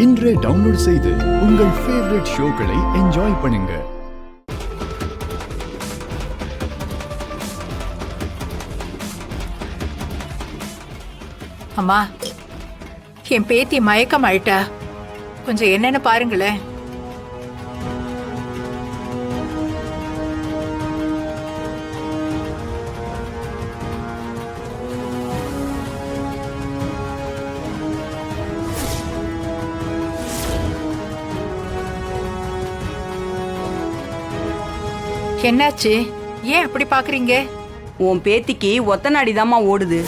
இன்றே டவுன்லோட் செய்து உங்கள் ஃபேவரட் ஷோக்களை என்ஜாய் பண்ணுங்க. அம்மா, என் பேத்தி மயக்கம் ஆயிட்டா. கொஞ்சம் என்னன்னு பாருங்களேன். என்னாச்சு? ஏன் அப்படி பாக்குறீங்க? உன் பேத்திக்கு ஒத்த நாடிதாம்மா ஓடுது.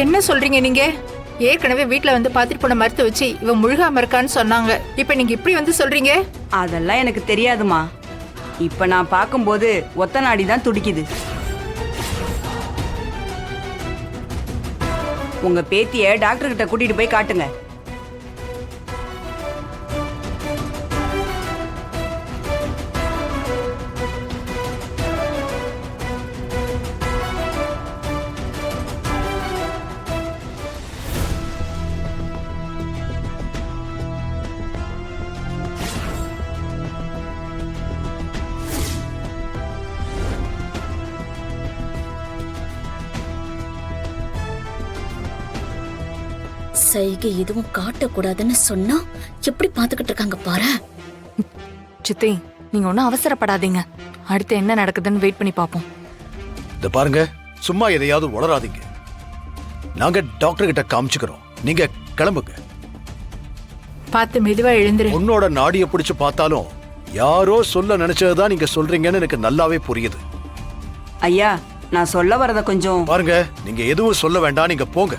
என்ன சொல்றீங்க நீங்க? ஏற்கனவே வீட்ல வந்து பாத்துட்டு போன மருத்துவ வச்சு இவன் முழுகாம இருக்கான்னு சொன்னாங்க. இப்ப நீங்க இப்படி வந்து சொல்றீங்க? அதெல்லாம் எனக்கு தெரியாதுமா. இப்ப நான் பாக்கும்போது ஒத்த நாடிதான் துடிக்குது. உங்க பேத்திய டாக்டர் கிட்ட கூட்டிட்டு போய் காட்டுங்க. சைகை எதுவும் காட்டக்கூடாதுன்னு சொன்னா எப்படி பாத்துக்கிட்டு இருக்காங்க பாரு. சித்தி, நீங்க ஒன்னும் அவசரப்படாதீங்க. அடுத்து என்ன நடக்குதுன்னு வெயிட் பண்ணி பாப்போம். இத பாருங்க, சும்மா எதையாவது உளராதீங்க. நாங்க டாக்டர் கிட்ட காமிச்சுக்கிறோம், நீங்க கிளம்புங்க. பார்த்து மெதுவா எழுந்துரு. உன்னோட நாடியை பிடிச்சு பார்த்தாலும் யாரோ சொல்ல நினைச்சதுதான் நீங்க சொல்றீங்கன்னு எனக்கு நல்லாவே புரியுது. ஐயா, நான் சொல்ல வரத கொஞ்சம் பாருங்க, நீங்க எதுவும் சொல்ல வேண்டாம், நீங்க போங்க.